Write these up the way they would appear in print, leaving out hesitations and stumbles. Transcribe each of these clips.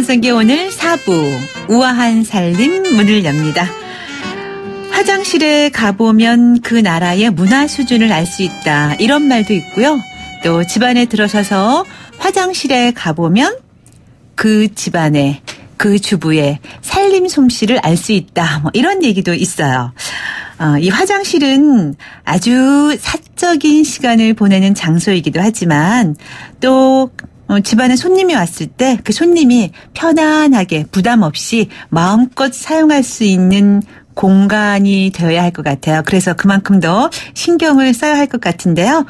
방송계 오늘 4부 우아한 살림 문을 엽니다. 화장실에 가보면 그 나라의 문화 수준을 알 수 있다. 이런 말도 있고요. 또 집안에 들어서서 화장실에 가보면 그 집안의 그 주부의 살림 솜씨를 알 수 있다. 뭐 이런 얘기도 있어요. 이 화장실은 아주 사적인 시간을 보내는 장소이기도 하지만 또 집안에 손님이 왔을 때 그 손님이 편안하게 부담 없이 마음껏 사용할 수 있는 공간이 되어야 할 것 같아요. 그래서 그만큼 더 신경을 써야 할 것 같은데요.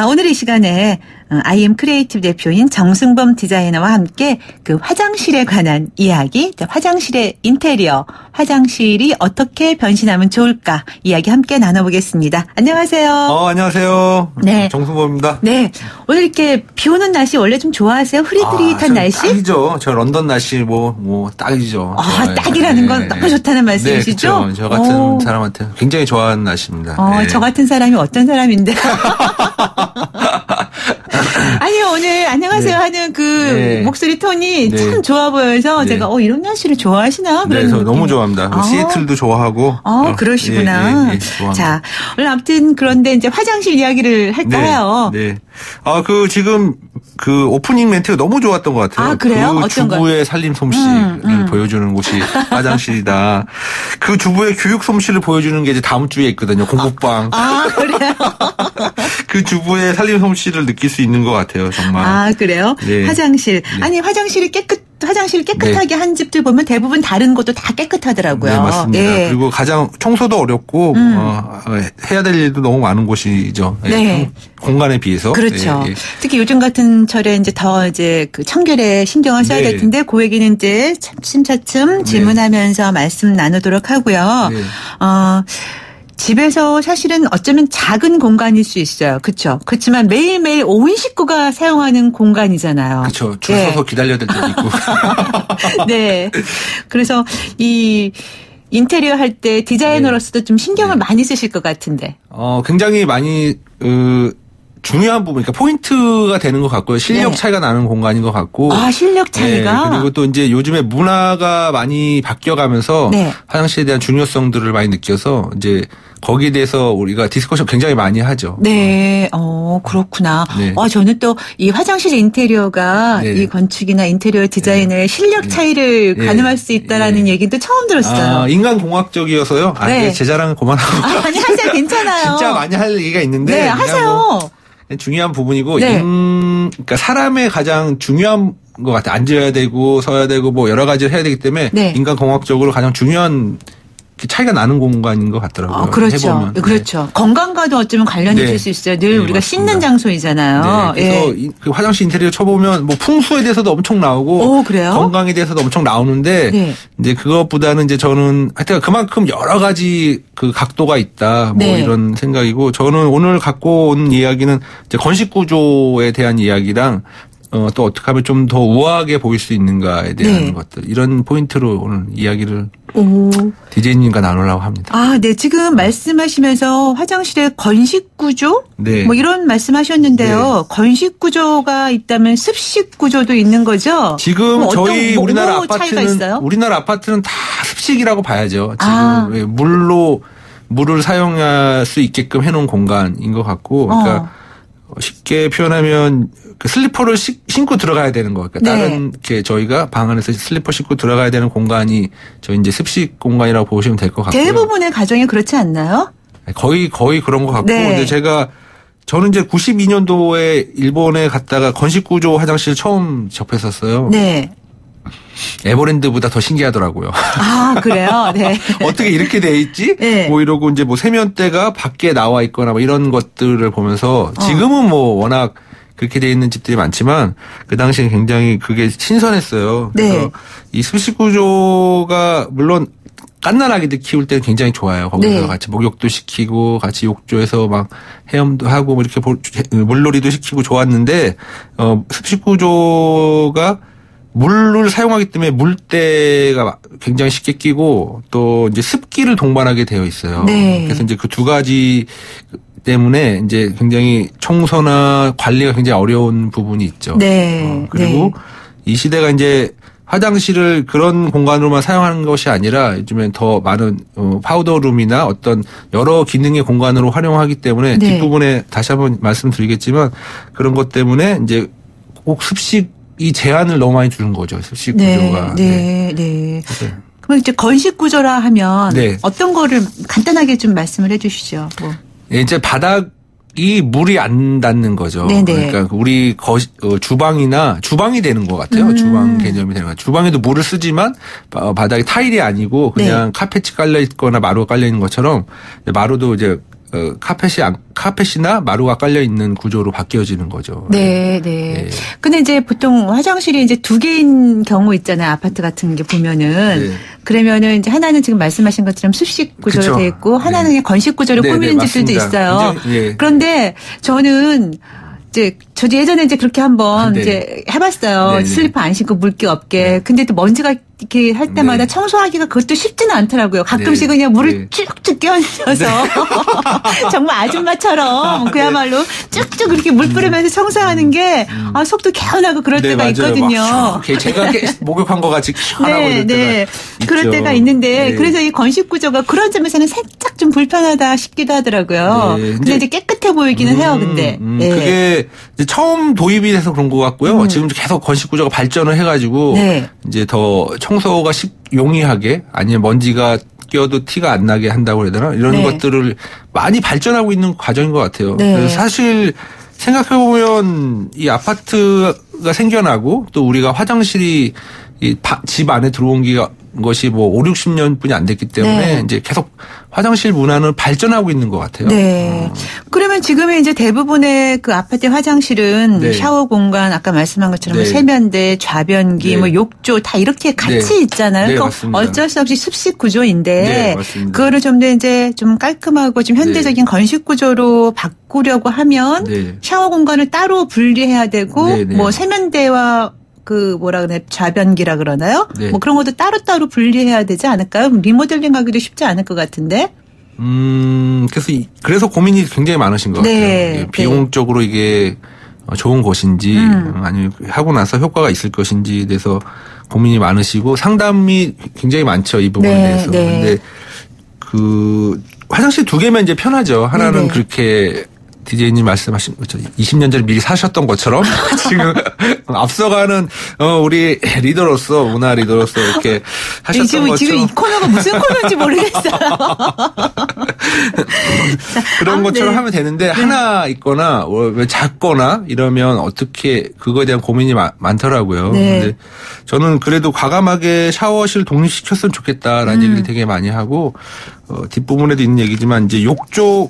오늘 이 시간에 IM 크리에이티브 대표인 정승범 디자이너와 함께 그 화장실에 관한 이야기, 화장실의 인테리어, 화장실이 어떻게 변신하면 좋을까 이야기 함께 나눠보겠습니다. 안녕하세요. 안녕하세요. 네. 정승범입니다. 네. 오늘 이렇게 비 오는 날씨 원래 좀 좋아하세요? 흐릿흐릿한 날씨? 딱이죠. 저 런던 날씨 뭐 딱이죠. 딱이라는 건 너무 좋다는 말씀이시죠? 네, 그렇죠. 저 같은 사람한테 굉장히 좋아하는 날씨입니다. 네. 저 같은 사람이 어떤 사람인데요? 아니요, 오늘 안녕하세요 하는 그 목소리 톤이 참 좋아 보여서 제가 이런 날씨를 좋아하시나? 네, 저 너무 좋아합니다. 시애틀도 좋아하고. 그러시구나. 자, 오늘 아무튼 그런데 이제 화장실 이야기를 할까요? 네. 지금 그 오프닝 멘트가 너무 좋았던 것 같아요. 그래요? 그 어떤 주부의 살림 솜씨를 보여주는 곳이 화장실이다. 그 주부의 교육 솜씨를 보여주는 게 이제 다음 주에 있거든요. 공부방. 그래요? 그 주부의 살림 솜씨를 느낄 수 있는 것 같아요, 정말. 그래요? 네. 화장실. 네. 아니, 화장실을 깨끗하게 한 집들 보면 대부분 다른 곳도 다 깨끗하더라고요. 네, 맞습니다. 네. 그리고 가장 청소도 어렵고, 해야 될 일도 너무 많은 곳이죠. 네. 공간에 비해서. 그렇죠. 특히 요즘 같은 철에 이제 더 이제 그 청결에 신경을 써야 될 텐데, 그 얘기는 이제 차츰 질문하면서 말씀 나누도록 하고요. 네. 집에서 사실은 어쩌면 작은 공간일 수 있어요. 그렇죠. 그렇지만 매일매일 온 식구가 사용하는 공간이잖아요. 그렇죠. 줄 서서 기다려야 될 때도 있고. 네. 그래서 이 인테리어 할 때 디자이너로서도 좀 신경을 많이 쓰실 것 같은데. 굉장히 많이 중요한 부분, 그러니까 포인트가 되는 것 같고요. 실력 차이가 나는 공간인 것 같고. 실력 차이가. 그리고 또 이제 요즘에 문화가 많이 바뀌어가면서 화장실에 대한 중요성들을 많이 느껴서 이제 거기에 대해서 우리가 디스커션 굉장히 많이 하죠. 네. 그렇구나. 네. 저는 또 이 화장실 인테리어가 이 건축이나 인테리어 디자인의 실력 차이를 가늠할 수 있다라는 얘기도 처음 들었어요. 인간공학적이어서요. 제 자랑은 그만하고. 아니, 하세요. 괜찮아요. 진짜 많이 할 얘기가 있는데. 네, 하세요. 중요한 부분이고, 그러니까 사람의 가장 중요한 것 같아요. 앉아야 되고, 서야 되고, 뭐 여러 가지를 해야 되기 때문에 인간공학적으로 가장 중요한 차이가 나는 공간인 것 같더라고요. 그렇죠. 해보면. 그렇죠. 건강과도 어쩌면 관련이 있을 수 있어요. 늘 우리가 맞습니다. 씻는 장소이잖아요. 그래서 그 화장실 인테리어 쳐보면 뭐 풍수에 대해서도 엄청 나오고, 그래요? 건강에 대해서도 엄청 나오는데, 이제 그것보다는 이제 저는 하여튼 그만큼 여러 가지 그 각도가 있다. 뭐 이런 생각이고, 저는 오늘 갖고 온 이야기는 이제 건식 구조에 대한 이야기랑 또 어떻게 하면 좀 더 우아하게 보일 수 있는가에 대한 것들, 이런 포인트로 오늘 이야기를 디제이님과 나누려고 합니다. 네. 지금 말씀하시면서 화장실의 건식 구조? 뭐 이런 말씀하셨는데요. 건식 구조가 있다면 습식 구조도 있는 거죠? 지금 저희 우리나라 아파트는 다 습식이라고 봐야죠. 지금 물을 사용할 수 있게끔 해놓은 공간인 것 같고, 그러니까 쉽게 표현하면 그 슬리퍼를 신고 들어가야 되는 거. 그러니까 다른 이렇게 저희가 방 안에서 슬리퍼 신고 들어가야 되는 공간이 저희 이제 습식 공간이라고 보시면 될 것 같고요. 대부분의 가정이 그렇지 않나요? 거의 그런 것 같고. 근데 저는 이제 92년도에 일본에 갔다가 건식 구조 화장실 처음 접했었어요. 네. 에버랜드보다 더 신기하더라고요. 그래요? 네. 어떻게 이렇게 돼 있지? 뭐 이러고 이제 뭐 세면대가 밖에 나와 있거나 뭐 이런 것들을 보면서 지금은 뭐 워낙 그렇게 돼 있는 집들이 많지만 그 당시에 굉장히 그게 신선했어요. 그래서 이 습식 구조가 물론 갓난아기들 키울 때는 굉장히 좋아요. 거기서 같이 목욕도 시키고 같이 욕조에서 막 헤엄도 하고 뭐 이렇게 물놀이도 시키고 좋았는데 습식 구조가 물을 사용하기 때문에 물때가 굉장히 쉽게 끼고 또 이제 습기를 동반하게 되어 있어요. 그래서 이제 그 두 가지 때문에 이제 굉장히 청소나 관리가 굉장히 어려운 부분이 있죠. 그리고 이 시대가 이제 화장실을 그런 공간으로만 사용하는 것이 아니라 요즘엔 더 많은 파우더룸이나 어떤 여러 기능의 공간으로 활용하기 때문에 네. 뒷부분에 다시 한번 말씀드리겠지만 그런 것 때문에 이제 꼭 습식이 제한을 너무 많이 두는 거죠. 습식 구조가. 네. 그럼 이제 건식 구조라 하면 네. 어떤 거를 간단하게 좀 말씀을 해 주시죠. 뭐. 이제 바닥이 물이 안 닿는 거죠. 네네. 그러니까 우리 주방이 되는 것 같아요. 주방 개념이 되는 것 같아요. 주방에도 물을 쓰지만 바닥이 타일이 아니고 그냥 카펫이 깔려 있거나 마루가 깔려 있는 것처럼 마루도 이제 카펫이나 마루가 깔려 있는 구조로 바뀌어지는 거죠. 네. 근데 이제 보통 화장실이 이제 2개인 경우 있잖아요. 아파트 같은 게 보면은. 네. 그러면은 이제 하나는 지금 말씀하신 것처럼 습식 구조로 그쵸. 돼 있고 하나는 그냥 건식 구조로 꾸미는 집들도 있어요. 그런데 저는 저도 예전에 이제 그렇게 한번 이제 해봤어요. 슬리퍼 안 신고 물기 없게. 근데 또 먼지가 이렇게 할 때마다 청소하기가 그것도 쉽지는 않더라고요. 가끔씩 그냥 물을 쭉쭉 끼얹어서 정말 아줌마처럼 그야말로 쭉쭉 이렇게 물 뿌리면서 청소하는 게 속도 개운하고 그럴 때가 있거든요. 제가 목욕한 것 같이 하라고 이럴 때가 그럴 있죠. 때가 있는데 그래서 이 건식 구조가 그런 점에서는 살짝 좀 불편하다 싶기도 하더라고요. 근데 이제 깨끗해 보이기는 해요. 근데 그게 이제 처음 도입이 돼서 그런 것 같고요. 지금 계속 건식 구조가 발전을 해가지고 이제 더 청소가 용이하게 아니면 먼지가 끼어도 티가 안 나게 한다고 해야 되나 이런 것들을 많이 발전하고 있는 과정인 것 같아요. 그래서 사실 생각해보면 이 아파트가 생겨나고 또 우리가 화장실이 집 안에 들어온 것이 뭐 5, 60년뿐이 안 됐기 때문에 이제 계속 화장실 문화는 발전하고 있는 것 같아요. 그러면 지금의 이제 대부분의 그 아파트 화장실은 샤워 공간 아까 말씀한 것처럼 뭐 세면대, 좌변기, 뭐 욕조 다 이렇게 같이 있잖아요. 그러니까 맞습니다. 어쩔 수 없이 습식 구조인데 그거를 좀 더 이제 좀 깔끔하고 좀 현대적인 건식 구조로 바꾸려고 하면 샤워 공간을 따로 분리해야 되고 뭐 세면대와 뭐라 그러나 좌변기라 그러나요? 뭐 그런 것도 따로따로 분리해야 되지 않을까요? 리모델링하기도 쉽지 않을 것 같은데. 그래서 고민이 굉장히 많으신 것 같아요. 비용적으로 이게 좋은 것인지 아니면 하고 나서 효과가 있을 것인지에 대해서 고민이 많으시고 상담이 굉장히 많죠. 이 부분에 대해서. 근데 화장실 2개면 이제 편하죠. 하나는 그렇게 DJ님 말씀하신 것처럼 20년 전에 미리 사셨던 것처럼 지금 앞서가는 우리 리더로서 문화 리더로서 이렇게 하셨던 것처럼 지금 이 코너가 무슨 코너인지 모르겠어요. 그런 것처럼 하면 되는데 하나 있거나 왜 작거나 이러면 어떻게 그거에 대한 고민이 많더라고요. 근데 저는 그래도 과감하게 샤워실 독립시켰으면 좋겠다라는 얘기를 되게 많이 하고 뒷부분에도 있는 얘기지만 이제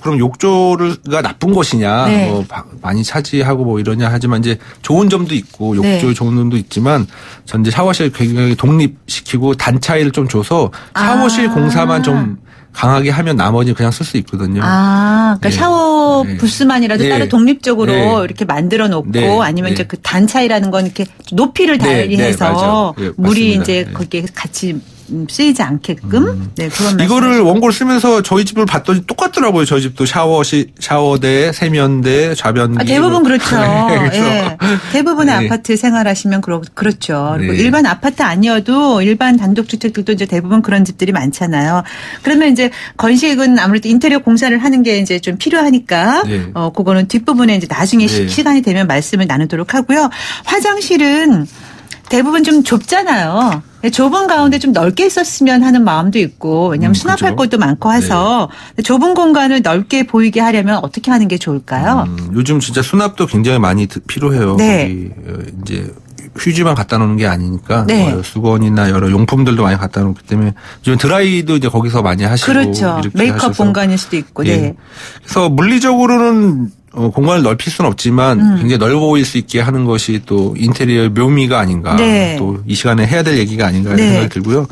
그럼 욕조가 나쁜 것이냐 뭐 많이 차지하고 뭐 이러냐 하지만 이제 좋은 점도 있고 욕조의 좋은 점도 있지만 전 이제 샤워실 굉장히 독립시키고 단차이를 좀 줘서 샤워실 공사만 좀 강하게 하면 나머지 그냥 쓸 수 있거든요. 그러니까 샤워 부스만이라도 따로 독립적으로 이렇게 만들어 놓고 아니면 이제 그 단차이라는 건 이렇게 높이를 달리해서 물이 이제 거기에 같이 쓰이지 않게끔 그런 이거를 원고를 쓰면서 저희 집을 봤더니 똑같더라고요. 저희 집도 샤워대, 세면대, 좌변기 대부분 그렇죠. 대부분의 아파트 생활하시면 그렇죠. 그리고 일반 아파트 아니어도 일반 단독주택들도 이제 대부분 그런 집들이 많잖아요. 그러면 이제 건식은 아무래도 인테리어 공사를 하는 게 이제 좀 필요하니까 그거는 뒷부분에 이제 나중에 시간이 되면 말씀을 나누도록 하고요. 화장실은 대부분 좀 좁잖아요. 좁은 가운데 좀 넓게 썼으면 하는 마음도 있고 왜냐하면 수납할 곳도 많고 해서 좁은 공간을 넓게 보이게 하려면 어떻게 하는 게 좋을까요? 요즘 진짜 수납도 굉장히 많이 필요해요. 이제 휴지만 갖다 놓는 게 아니니까 수건이나 여러 용품들도 많이 갖다 놓기 때문에 요즘 드라이도 이제 거기서 많이 하시고 그렇죠. 이렇게 메이크업 하셔서. 공간일 수도 있고. 그래서 물리적으로는 공간을 넓힐 수는 없지만 굉장히 넓어 보일 수 있게 하는 것이 또 인테리어의 묘미가 아닌가. 또 이 시간에 해야 될 얘기가 아닌가 이런 생각이 들고요.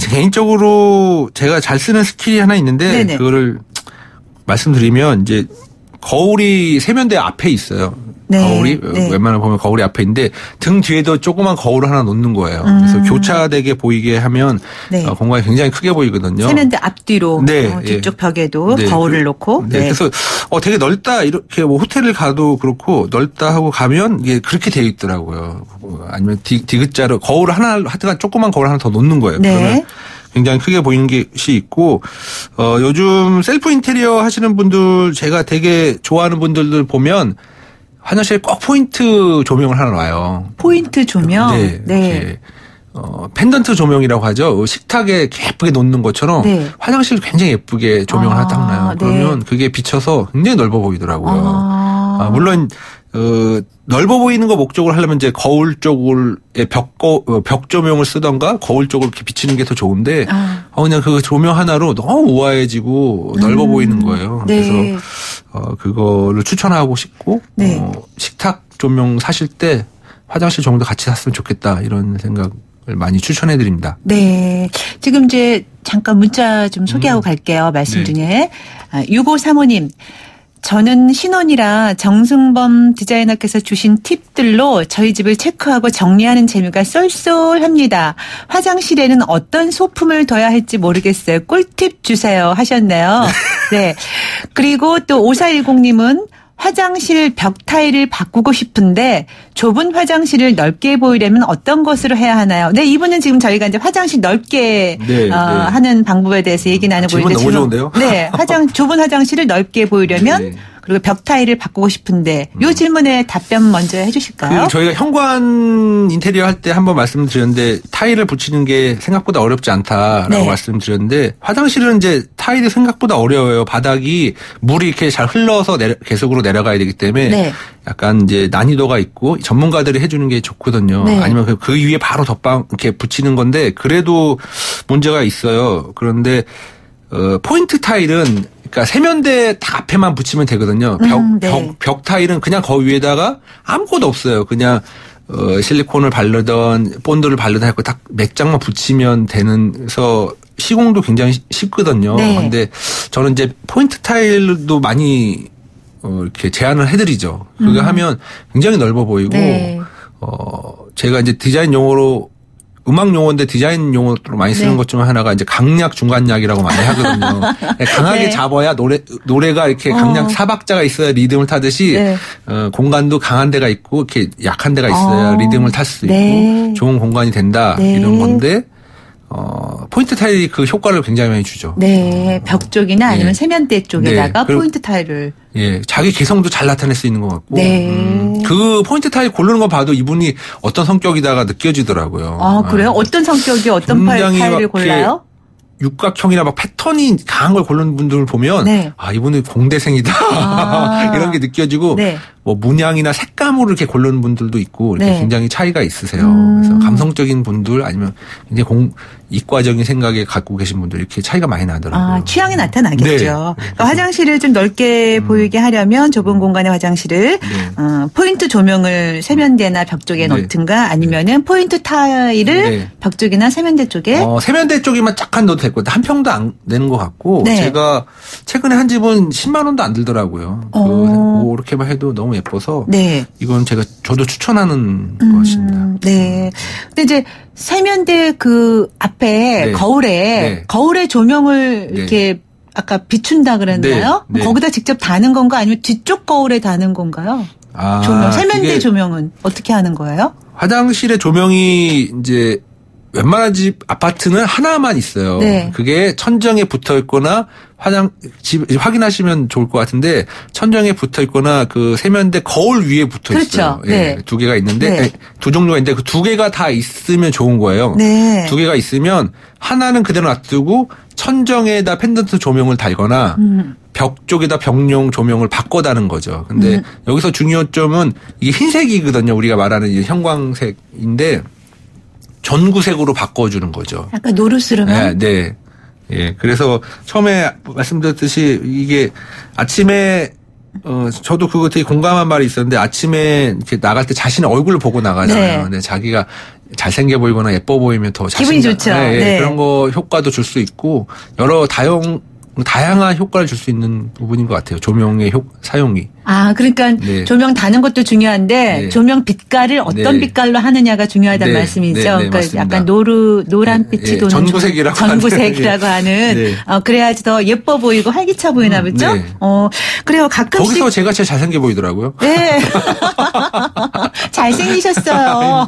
개인적으로 제가 잘 쓰는 스킬이 하나 있는데 그거를 말씀드리면 이제 거울이 세면대 앞에 있어요. 네. 거울이 네. 웬만하면 보면 거울이 앞에 있는데 등 뒤에도 조그만 거울을 하나 놓는 거예요. 그래서 교차되게 보이게 하면 네. 공간이 굉장히 크게 보이거든요. 세면대 앞뒤로 네. 뒤쪽 벽에도 네. 거울을 놓고. 네. 그래서 되게 넓다 이렇게 뭐 호텔을 가도 그렇고 넓다 하고 가면 이게 그렇게 되어 있더라고요. 아니면 디귿자로 거울 하여튼 조그만 거울 하나 더 놓는 거예요. 네. 그러면 굉장히 크게 보이는 것이 있고 요즘 셀프 인테리어 하시는 분들 제가 되게 좋아하는 분들을 보면 화장실에 꼭 포인트 조명을 하나 놔요. 포인트 조명? 네. 네. 펜던트 조명이라고 하죠. 식탁에 예쁘게 놓는 것처럼 네. 화장실 굉장히 예쁘게 조명을 하나 딱 놔요. 그러면 네. 그게 비쳐서 굉장히 넓어 보이더라고요. 물론 넓어 보이는 거 목적으로 하려면 이제 거울 쪽을 벽 조명을 쓰던가 거울 쪽을 이렇게 비치는 게 더 좋은데 그냥 그 조명 하나로 너무 우아해지고 넓어 보이는 거예요. 네. 그래서 그거를 추천하고 싶고 네. 식탁 조명 사실 때 화장실 조명도 같이 샀으면 좋겠다 이런 생각을 많이 추천해 드립니다. 네. 지금 이제 잠깐 문자 좀 소개하고 갈게요. 말씀 네. 중에. 6535님. 저는 신혼이라 정승범 디자이너께서 주신 팁들로 저희 집을 체크하고 정리하는 재미가 쏠쏠합니다. 화장실에는 어떤 소품을 둬야 할지 모르겠어요. 꿀팁 주세요 하셨네요. 네. 그리고 또 5410님은 화장실 벽 타일을 바꾸고 싶은데 좁은 화장실을 넓게 보이려면 어떤 것으로 해야 하나요? 네, 이분은 지금 저희가 이제 화장실 넓게 네, 하는 방법에 대해서 얘기 나누고 있는데 질문 너무 좋은데요? 네, 좁은 화장실을 넓게 보이려면 네. 그리고 벽 타일을 바꾸고 싶은데 이 질문에 답변 먼저 해주실까요? 저희가 현관 인테리어 할 때 한번 말씀드렸는데 타일을 붙이는 게 생각보다 어렵지 않다라고 네. 말씀드렸는데 화장실은 이제 타일이 생각보다 어려워요. 바닥이 물이 이렇게 잘 흘러서 계속으로 내려가야 되기 때문에 네. 약간 이제 난이도가 있고 전문가들이 해주는 게 좋거든요. 네. 아니면 그 위에 바로 덧방 이렇게 붙이는 건데 그래도 문제가 있어요. 그런데 포인트 타일은 그러니까 세면대 딱 앞에만 붙이면 되거든요. 벽 타일은 그냥 거기 위에다가 아무것도 없어요. 그냥 실리콘을 바르던 본드를 바르던 하고 딱 몇 장만 붙이면 되는서 시공도 굉장히 쉽거든요. 네. 근데 저는 이제 포인트 타일도 많이 이렇게 제안을 해드리죠. 그거 하면 굉장히 넓어 보이고 네. 제가 이제 디자인 용어로 음악 용어인데 디자인 용어로 많이 쓰는 네. 것 중 하나가 이제 강약 중간약이라고 많이 하거든요. 강하게 네. 잡아야 노래가 이렇게 강약 사박자가 있어야 리듬을 타듯이 네. 공간도 강한 데가 있고 이렇게 약한 데가 있어야 리듬을 탈 수 있고 네. 좋은 공간이 된다 네. 이런 건데 포인트 타일이 그 효과를 굉장히 많이 주죠. 네, 벽 쪽이나 아니면 네. 세면대 쪽에다가 네. 포인트 타일을. 예, 자기 개성도 잘 나타낼 수 있는 것 같고. 네. 그 포인트 타일 고르는 거 봐도 이분이 어떤 성격이다가 느껴지더라고요. 아, 그래요? 어떤 성격이 어떤 타일을 골라요? 육각형이나 막 패턴이 강한 걸 고르는 분들을 보면 네. 이분은 공대생이다 이런 게 느껴지고 네. 뭐 문양이나 색감으로 이렇게 고르는 분들도 있고 이렇게 네. 굉장히 차이가 있으세요. 그래서 감성적인 분들 아니면 굉장히 이과적인 생각에 갖고 계신 분들 이렇게 차이가 많이 나더라고요. 취향이 나타나겠죠. 네. 그러니까 화장실을 좀 넓게 보이게 하려면 좁은 공간의 화장실을 포인트 조명을 세면대나 벽 쪽에 네. 놓든가 아니면은 포인트 타일을 네. 벽 쪽이나 세면대 쪽에 세면대 쪽이면 약간 넣어도 될 것 같아요. 한 평도 안 되는 것 같고 네. 제가 최근에 한 집은 10만 원도 안 들더라고요. 그렇게만 해도 너무 예뻐서 네. 이건 저도 추천하는 것입니다. 네. 근데 이제 세면대 그 앞에 네. 거울에 조명을 네. 이렇게 아까 비춘다 그랬나요? 네. 네. 거기다 직접 다는 건가 아니면 뒤쪽 거울에 다는 건가요? 조명, 세면대 조명은 어떻게 하는 거예요? 화장실의 조명이 이제 웬만한 집 아파트는 하나만 있어요. 네. 그게 천정에 붙어 있거나 집 확인하시면 좋을 것 같은데 천정에 붙어 있거나 그 세면대 거울 위에 붙어 있어요. 그렇죠. 네. 두 개가 있는데 네. 두 종류가 있는데 그 두 개가 다 있으면 좋은 거예요. 네. 두 개가 있으면 하나는 그대로 놔두고 천정에다 펜던트 조명을 달거나 벽 쪽에다 벽용 조명을 바꿔다는 거죠. 근데 여기서 중요점은 이게 흰색이거든요. 우리가 말하는 이제 형광색인데 전구색으로 바꿔주는 거죠. 약간 노르스름한? 네. 예. 그래서 처음에 말씀드렸듯이 이게 아침에 저도 그거 되게 공감한 말이 있었는데 아침에 이렇게 나갈 때 자신의 얼굴을 보고 나가잖아요. 네. 근데 자기가 잘생겨 보이거나 예뻐 보이면 더 기분이 좋죠. 네. 네. 그런 거 효과도 줄 수 있고 여러 다양한 효과를 줄 수 있는 부분인 것 같아요. 조명의 사용이. 아, 그러니까 네. 조명 다는 것도 중요한데 네. 조명 빛깔을 어떤 네. 빛깔로 하느냐가 중요하다는 네. 말씀이죠. 네. 네. 그러니까 맞습니다. 약간 노란빛이 네. 도는 전구색이라고 하는 네. 그래야지 더 예뻐 보이고 활기차 보이나 보죠. 네. 그래요. 가끔씩 거기서 제가 제일 잘생겨 보이더라고요. 네. 잘생기셨어요.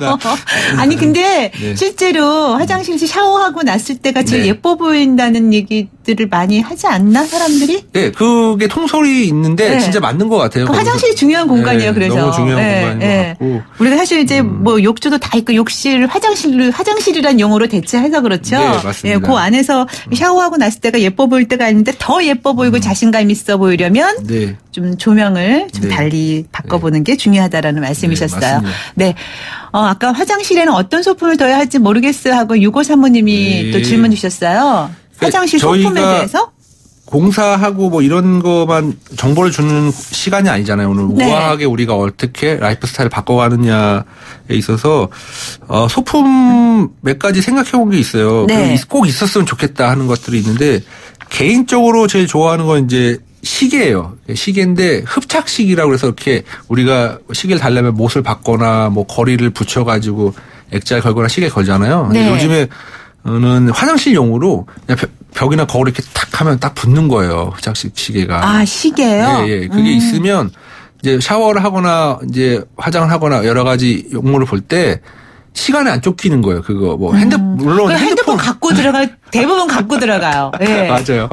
아니 근데 네. 실제로 화장실에서 샤워하고 났을 때가 제일 네. 예뻐 보인다는 얘기들을 많이 하지 않나 사람들이? 네, 그게 통솔이 있는데 네. 진짜 맞는 것 같아요. 화장실이 중요한 공간이에요. 네, 그래서 너무 중요한 공간인 것 같고 우리가 사실 이제 뭐 욕조도 다 있고 욕실, 화장실이란 용어로 대체해서 그렇죠. 네, 맞습니다. 네, 그 안에서 샤워하고 났을 때가 예뻐 보일 때가 있는데 더 예뻐 보이고 자신감 있어 보이려면 네. 좀 조명을 좀 달리 바꿔보는 게 중요하다라는 말씀이셨어요. 네. 아까 화장실에는 어떤 소품을 둬야 할지 모르겠어요 하고 65 사모님이 또 질문 주셨어요. 화장실 소품에 대해서? 공사하고 뭐 이런 거만 정보를 주는 시간이 아니잖아요. 오늘 네. 우아하게 우리가 어떻게 라이프 스타일을 바꿔가느냐에 있어서 소품 몇 가지 생각해 본 게 있어요. 네. 꼭 있었으면 좋겠다 하는 것들이 있는데 개인적으로 제일 좋아하는 건 이제 시계예요. 시계인데 흡착식이라고 해서 이렇게 우리가 시계를 달려면 못을 받거나 뭐 거리를 붙여가지고 액자를 걸거나 시계 걸잖아요. 네. 요즘에는 화장실용으로 그냥 벽이나 거울 이렇게 탁 하면 딱 붙는 거예요. 흡착식 시계가. 아, 시계요? 예, 예. 그게 있으면 이제 샤워를 하거나 이제 화장을 하거나 여러 가지 용물을 볼 때 시간에 안 쫓기는 거예요. 그거 뭐 물론 핸드폰 갖고 대부분 갖고 들어가요. 네. 맞아요.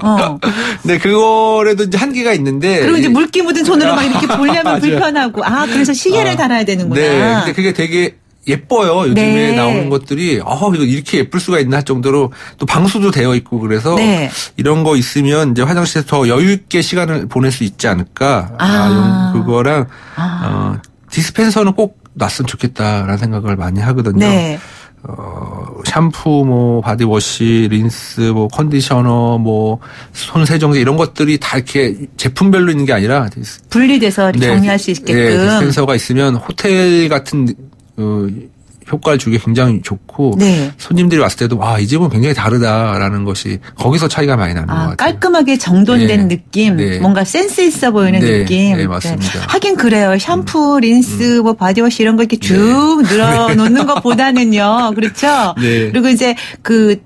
근데 그거라도 이제 한계가 있는데 그리고 이제 물기 묻은 손으로 막 이렇게 보려면 불편하고 그래서 시계를 달아야 되는구나. 네. 근데 그게 되게 예뻐요. 요즘에 네. 나오는 것들이 이거 이렇게 예쁠 수가 있나 할 정도로 또 방수도 되어 있고 그래서 네. 이런 거 있으면 이제 화장실에서 더 여유 있게 시간을 보낼 수 있지 않을까. 그거랑 디스펜서는 꼭 놨으면 좋겠다라는 생각을 많이 하거든요. 네. 샴푸, 뭐 바디워시, 린스, 뭐 컨디셔너, 뭐 손세정제 이런 것들이 다 이렇게 제품별로 있는 게 아니라 분리돼서 정리할 수 있게끔. 네, 디스펜서가 있으면 호텔 같은 효과를 주기 굉장히 좋고 네. 손님들이 왔을 때도 이 집은 굉장히 다르다라는 것이 거기서 차이가 많이 나는 것 같아요. 깔끔하게 정돈된 느낌, 네. 뭔가 센스 있어 보이는 느낌. 네, 맞습니다. 네. 하긴 그래요. 샴푸, 린스, 뭐 바디워시 이런 거 이렇게 쭉 늘어놓는 것보다는요. 그렇죠? 네. 그리고 이제 그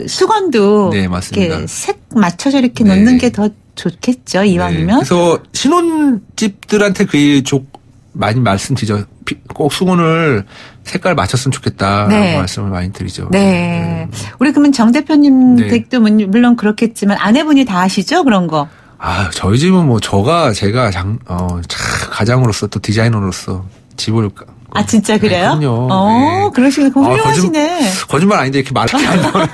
수건도 네, 맞습니다. 이렇게 색 맞춰서 이렇게 놓는 게 더 좋겠죠. 이왕이면. 네. 그래서 신혼집들한테 많이 말씀드리죠. 꼭 수건을 색깔 맞췄으면 좋겠다라고 말씀을 많이 드리죠. 네. 우리 그러면 정 대표님 댁도 물론 그렇겠지만 아내분이 다 아시죠? 그런 거. 저희 집은 뭐 제가 가장으로서 또 디자이너로서 집을 진짜 그래요? 네, 그럼요. 네. 그러시면 훌륭하시네. 거짓말 아닌데 이렇게 말을 안 나와요.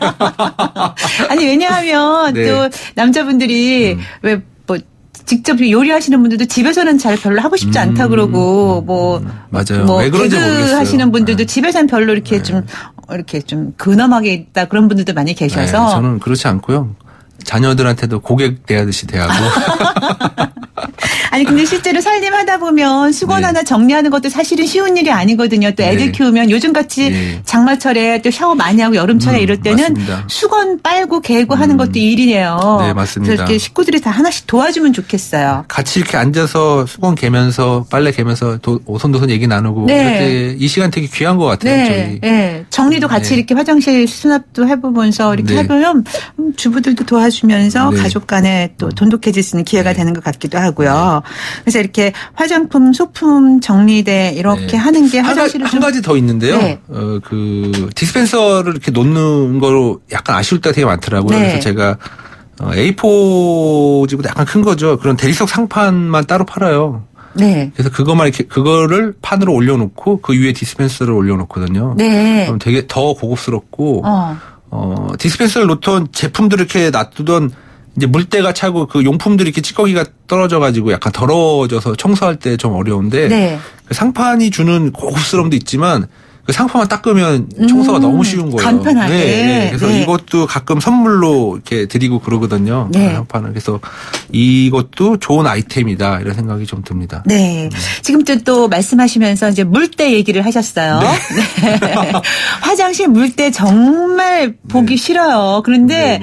아니 왜냐하면 또 남자분들이 왜 직접 요리하시는 분들도 집에서는 잘 별로 하고 싶지 않다 그러고 맞아요. 왜 그런지 모르겠어요. 하시는 분들도 집에서는 별로 이렇게 좀 근엄하게 있다 그런 분들도 많이 계셔서 저는 그렇지 않고요. 자녀들한테도 고객 대하듯이 대하고. 아니 근데 실제로 살림하다 보면 수건 하나 정리하는 것도 사실은 쉬운 일이 아니거든요. 또 애들 키우면 요즘같이 장마철에 또 샤워 많이 하고 여름철에 이럴 때는 맞습니다. 수건 빨고 개고 하는 것도 일이네요. 네, 맞습니다. 그래서 이렇게 식구들이 다 하나씩 도와주면 좋겠어요. 같이 이렇게 앉아서 수건 개면서 빨래 개면서 오손도손 얘기 나누고 이럴 때 이 시간 되게 귀한 것 같아요. 저희. 네. 정리도 같이 이렇게 화장실 수납도 해보면서 이렇게 해보면 주부들도 도와주면서 가족 간에 또 돈독해질 수 있는 기회가 되는 것 같기도 하고요. 그래서 이렇게 화장품, 소품 정리대 이렇게 하는 게 화장실을 한 가지 더 있는데요. 그 디스펜서를 이렇게 놓는 거로 약간 아쉬울 때가 되게 많더라고요. 그래서 제가 A4지보다 약간 큰 거죠. 그런 대리석 상판만 따로 팔아요. 네. 그래서 그거를 판으로 올려놓고 그 위에 디스펜서를 올려놓거든요. 네. 그럼 되게 더 고급스럽고 디스펜서를 놓던 제품들을 이렇게 놔두던 이제 물때가 차고 그 용품들이 이렇게 찌꺼기가 떨어져가지고 약간 더러워져서 청소할 때 좀 어려운데 그 상판이 주는 고급스러움도 있지만 그 상판만 닦으면 청소가 너무 쉬운 거예요. 간편하게. 네. 그래서 이것도 가끔 선물로 이렇게 드리고 그러거든요. 상판을. 그래서 이것도 좋은 아이템이다 이런 생각이 좀 듭니다. 네. 지금 또 말씀하시면서 이제 물때 얘기를 하셨어요. 네. 화장실 물때 정말 보기 싫어요. 그런데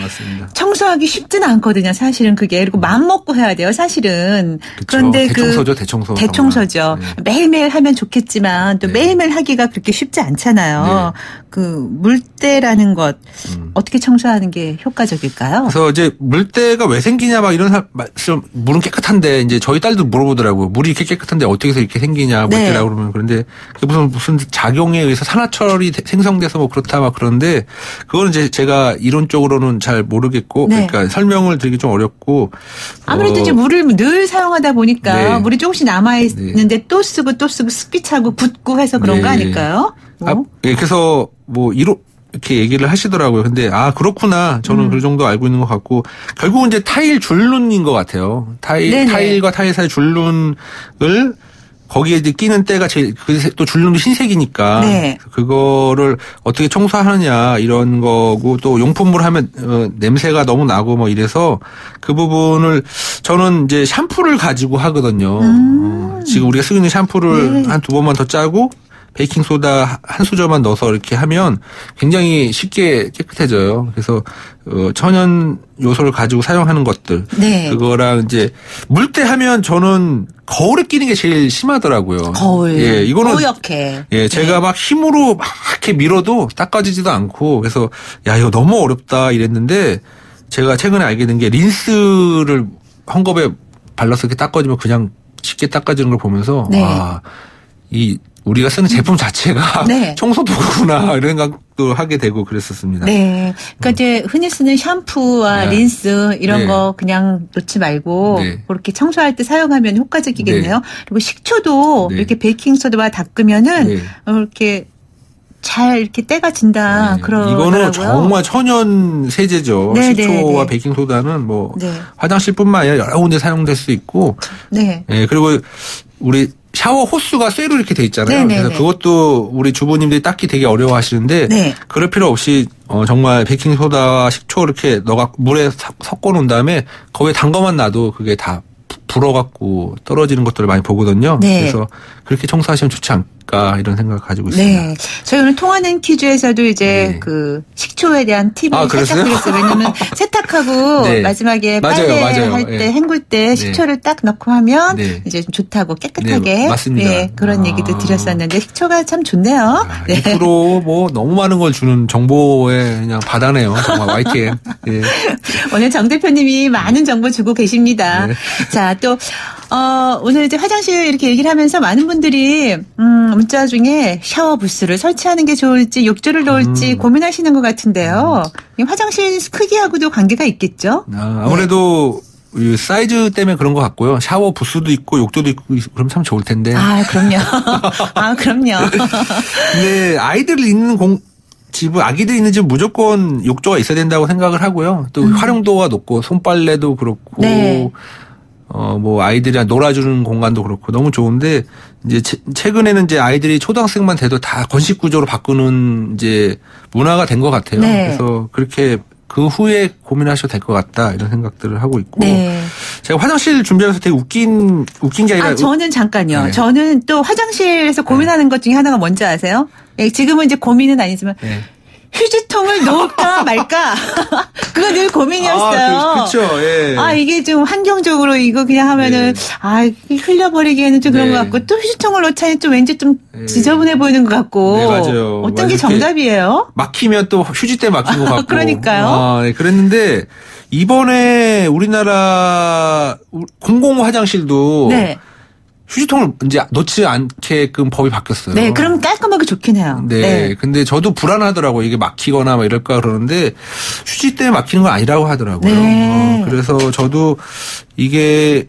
청소하기 쉽지는 않거든요. 사실은 그게. 그리고 마음 먹고 해야 돼요. 사실은. 그쵸. 그런데 대청소죠. 대청소. 대청소죠. 매일매일 하면 좋겠지만 또 매일매일 하기가 그렇게 쉽지 않잖아요. 그 물때라는 것 어떻게 청소하는 게 효과적일까요? 그래서 이제 물때가 왜 생기냐 막 이런 말씀, 물은 깨끗한데 이제 저희 딸도 물어보더라고요. 물이 이렇게 깨끗한데 어떻게 해서 이렇게 생기냐 물때라고 그러면. 그런데 무슨 작용에 의해서 산화철이 생성돼서 뭐 그렇다 막 그런데 그거는 이제 제가 이론적으로는 잘 모르겠고 그러니까 설명을 드리기 좀 어렵고 아무래도 이제 물을 늘 사용하다 보니까 물이 조금씩 남아 있는데 또 쓰고 습기 차고 굳고 해서 그런 거 아닐까요? 그래서 뭐 이렇게 얘기를 하시더라고요. 근데 그렇구나. 저는 그 정도 알고 있는 것 같고 결국은 이제 타일 줄눈인 것 같아요. 타일과 타일 사이 줄눈을 거기에 이제 끼는 때가 또 줄눈도 흰색이니까 그거를 어떻게 청소하느냐 이런 거고 또 용품으로 하면 냄새가 너무 나고 뭐 이래서 그 부분을 저는 이제 샴푸를 가지고 하거든요. 지금 우리가 쓰고 있는 샴푸를 한 2번만 더 짜고 베이킹소다 한 수저만 넣어서 이렇게 하면 굉장히 쉽게 깨끗해져요. 그래서 천연 요소를 가지고 사용하는 것들 그거랑 이제 물때 하면 저는 거울에 끼는 게 제일 심하더라고요. 거울. 이거는 뽀얗게. 제가 막 힘으로 막 이렇게 밀어도 닦아지지도 않고 그래서 이거 너무 어렵다 이랬는데 제가 최근에 알게 된 게 린스를 헝겊에 발라서 이렇게 닦아주면 그냥 쉽게 닦아지는 걸 보면서 우리가 쓰는 제품 자체가 청소 도구구나 이런 생각도 하게 되고 그랬었습니다. 네. 그러니까 이제 흔히 쓰는 샴푸와 린스 이런 거 그냥 놓지 말고 그렇게 청소할 때 사용하면 효과적이겠네요. 그리고 식초도 이렇게 베이킹소다와 닦으면은 이렇게 잘 이렇게 때가 진다 그러더라고요. 이거는 정말 천연 세제죠. 식초와 베이킹소다는 뭐 화장실뿐만 아니라 여러 군데 사용될 수 있고 그리고 우리 샤워 호스가 쇠로 이렇게 돼 있잖아요. 그래서 그것도 우리 주부님들이 닦기 되게 어려워하시는데 그럴 필요 없이 정말 베이킹소다와 식초 이렇게 물에 섞어 놓은 다음에 거기에 담가만 놔도 그게 다 불어갖고 떨어지는 것들을 많이 보거든요. 그래서 그렇게 청소하시면 좋지 않을까 이런 생각을 가지고 있습니다. 저희 오늘 통하는 퀴즈에서도 이제 그 식초에 대한 팁을 살짝 드렸어요. 왜냐하면 세탁하고 마지막에 빨래할 때 헹굴 때 식초를 딱 넣고 하면 이제 좀 좋다고 깨끗하게 맞습니다. 그런 얘기도 드렸었는데 식초가 참 좋네요. 2% 뭐 너무 많은 걸 주는 정보에 그냥 바다네요. 정말 YTN. 오늘 정 대표님이 많은 정보 주고 계십니다. 자, 또 오늘 이제 화장실 이렇게 얘기를 하면서 많은 분들이 문자 중에 샤워 부스를 설치하는 게 좋을지 욕조를 넣을지 고민하시는 것 같은데요. 화장실 크기하고도 관계가 있겠죠? 아무래도 사이즈 때문에 그런 것 같고요. 샤워 부스도 있고 욕조도 있고 그럼 참 좋을 텐데. 그럼요. 그럼요. 근데 아이들이 있는 아기들이 있는 집은 무조건 욕조가 있어야 된다고 생각을 하고요. 또 활용도가 높고 손빨래도 그렇고 뭐 아이들이랑 놀아주는 공간도 그렇고 너무 좋은데 이제 최근에는 이제 아이들이 초등학생만 돼도 다 건식 구조로 바꾸는 이제 문화가 된 것 같아요. 그래서 그렇게 그 후에 고민하셔도 될 것 같다 이런 생각들을 하고 있고 제가 화장실 준비하면서 되게 웃긴 게 아니라 저는 잠깐요. 저는 또 화장실에서 고민하는 것 중에 하나가 뭔지 아세요? 지금은 이제 고민은 아니지만 휴지통을 넣을까 말까 그거 늘 고민이었어요. 그렇죠. 이게 좀 환경적으로 이거 그냥 하면은 흘려버리기에는 좀 그런 것 같고 또 휴지통을 넣자니 또 왠지 좀 지저분해 보이는 것 같고 맞아요. 어떤 게 정답이에요? 막히면 또 휴지대 막힌 것 같고 그러니까요. 그랬는데 이번에 우리나라 공공 화장실도 휴지통을 이제 넣지 않게끔 법이 바뀌었어요. 그럼 깔끔하게 좋긴 해요. 근데 저도 불안하더라고요. 이게 막히거나 막 이럴까 그러는데 휴지 때문에 막히는 건 아니라고 하더라고요. 그래서 저도 이게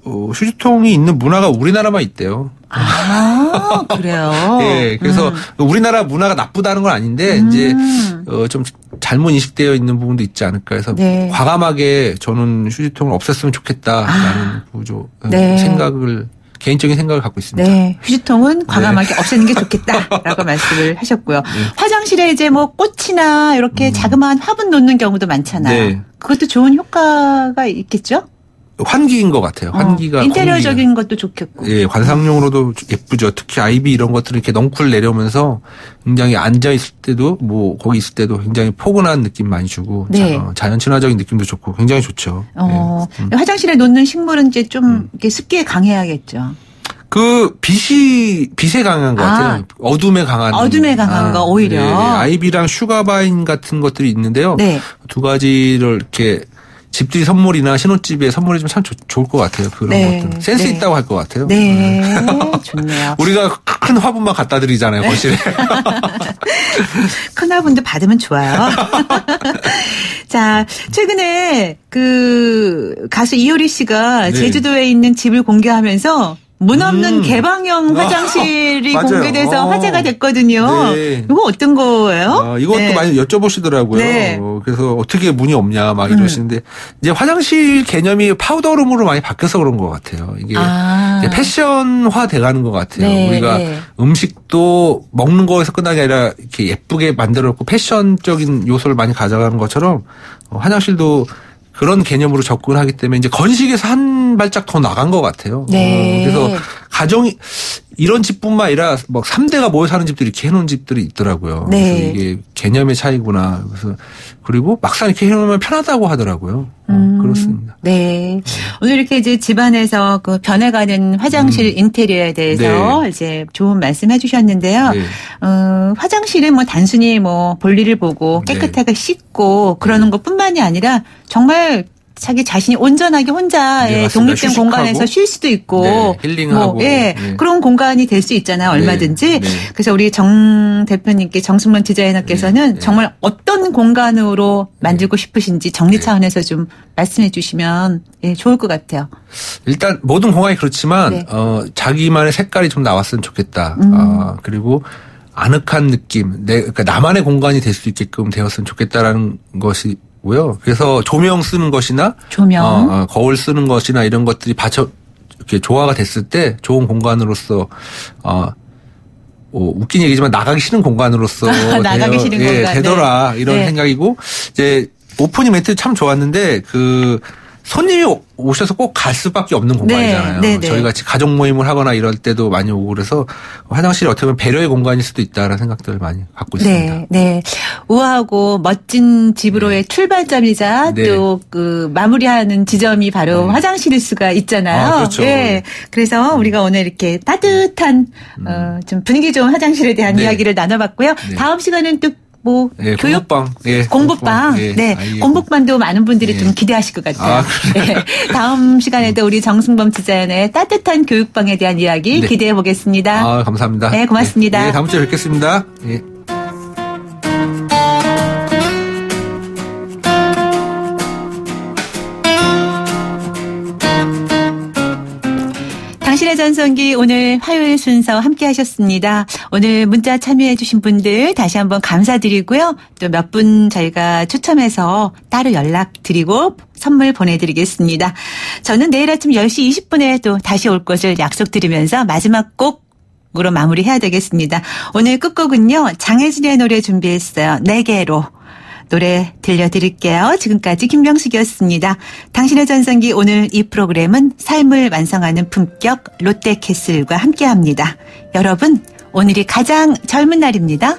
휴지통이 있는 문화가 우리나라만 있대요. 그래요? 그래서 우리나라 문화가 나쁘다는 건 아닌데 이제 좀 잘못 인식되어 있는 부분도 있지 않을까 해서 과감하게 저는 휴지통을 없앴으면 좋겠다라는 생각을 개인적인 생각을 갖고 있습니다. 네. 휴지통은 과감하게 없애는 게 좋겠다라고 말씀을 하셨고요. 네. 화장실에 이제 뭐 꽃이나 이렇게 자그마한 화분 놓는 경우도 많잖아요. 네. 그것도 좋은 효과가 있겠죠? 환기인 것 같아요. 환기가. 인테리어적인 것도 좋겠고. 예, 관상용으로도 예쁘죠. 특히 아이비 이런 것들을 이렇게 넝쿨 내려오면서 굉장히 앉아있을 때도 뭐 거기 있을 때도 굉장히 포근한 느낌 많이 주고 네. 자연 친화적인 느낌도 좋고 굉장히 좋죠. 네. 화장실에 놓는 식물은 이제 좀 이렇게 습기에 강해야겠죠. 그 빛에 강한 것 같아요. 어둠에 강한. 어둠에 강한 거 오히려. 네, 네. 아이비랑 슈가바인 같은 것들이 있는데요. 네. 두 가지를 이렇게 집들이 선물이나 신혼집에 선물해주면 참 좋을 것 같아요. 그런 네. 것들. 센스 네. 있다고 할 것 같아요. 네. 좋네요. 우리가 큰 화분만 갖다 드리잖아요, 거실에. 큰 화분도 받으면 좋아요. 자, 최근에 그 가수 이효리 씨가 네. 제주도에 있는 집을 공개하면서 문 없는 개방형 화장실이 공개돼서 화제가 됐거든요. 네. 이거 어떤 거예요? 이것도 네. 많이 여쭤보시더라고요. 네. 그래서 어떻게 문이 없냐 막 이러시는데 이제 화장실 개념이 파우더룸으로 많이 바뀌어서 그런 것 같아요. 이게 패션화 돼가는 것 같아요. 네. 우리가 음식도 먹는 거에서 끝나는 게 아니라 이렇게 예쁘게 만들어놓고 패션적인 요소를 많이 가져가는 것처럼 화장실도 그런 개념으로 접근하기 때문에 이제 건식에서 한 발짝 더 나간 것 같아요. 네. 그래서 가정이 이런 집뿐만 아니라 뭐 3대가 모여 사는 집들이 이렇게 해놓은 집들이 있더라고요. 네. 그래서 이게 개념의 차이구나. 그래서 그리고 막상 이렇게 해놓으면 편하다고 하더라고요. 그렇습니다. 네. 오늘 이렇게 이제 집안에서 그 변해가는 화장실 인테리어에 대해서 네. 이제 좋은 말씀 해주셨는데요. 네. 화장실은 뭐 단순히 뭐 볼일을 보고 깨끗하게 네. 씻고 그러는 것뿐만이 아니라 정말 자기 자신이 온전하게 혼자의 네, 독립된 휴식하고. 공간에서 쉴 수도 있고 네, 힐링하고 뭐, 예, 네. 그런 공간이 될 수 있잖아요. 얼마든지. 네, 네. 그래서 우리 정 대표님께 정승문 디자이너께서는 네, 정말 어떤 공간으로 만들고 싶으신지 정리 차원에서 좀 말씀해 주시면 예, 좋을 것 같아요. 일단 모든 공간이 그렇지만 네. 자기만의 색깔이 좀 나왔으면 좋겠다. 그리고 아늑한 느낌, 그러니까 나만의 공간이 될 수 있게끔 되었으면 좋겠다라는 것이 고요. 그래서 조명 쓰는 것이나 거울 쓰는 것이나 이런 것들이 이렇게 조화가 됐을 때 좋은 공간으로서 웃긴 얘기지만 나가기 싫은 공간으로서 나가기 싫은 공간 되더라 네. 이런 네. 생각이고 이제 오프닝 멘트 참 좋았는데 그 손님이 오셔서 꼭 갈 수밖에 없는 공간이잖아요. 네, 네, 저희 같이 가족 모임을 하거나 이럴 때도 많이 오고 그래서 화장실이 어떻게 보면 배려의 공간일 수도 있다라는 생각들을 많이 갖고 있습니다. 네, 네. 우아하고 멋진 집으로의 네. 출발점이자 네. 또 그 마무리하는 지점이 바로 화장실일 수가 있잖아요. 그렇죠. 네. 그래서 우리가 오늘 이렇게 따뜻한 좀 분위기 좋은 화장실에 대한 이야기를 나눠봤고요. 네. 다음 시간은 또 뭐 예, 교육 공부방 네 공부방도 많은 분들이 좀 기대하실 것 같아요. 네. 다음 시간에도 우리 정승범 디자이너의 따뜻한 교육방에 대한 이야기 기대해 보겠습니다. 감사합니다. 네, 고맙습니다. 네, 다음 주에 뵙겠습니다. 예. 당신의 전성기 오늘 화요일 순서 함께 하셨습니다. 오늘 문자 참여해 주신 분들 다시 한번 감사드리고요. 또 몇 분 저희가 추첨해서 따로 연락드리고 선물 보내드리겠습니다. 저는 내일 아침 10시 20분에 또 다시 올 것을 약속드리면서 마지막 곡으로 마무리해야 되겠습니다. 오늘 끝곡은요. 장혜진의 노래 준비했어요. 내게로. 노래 들려드릴게요. 지금까지 김명숙이었습니다. 당신의 전성기 오늘 이 프로그램은 삶을 완성하는 품격 롯데캐슬과 함께합니다. 여러분 오늘이 가장 젊은 날입니다.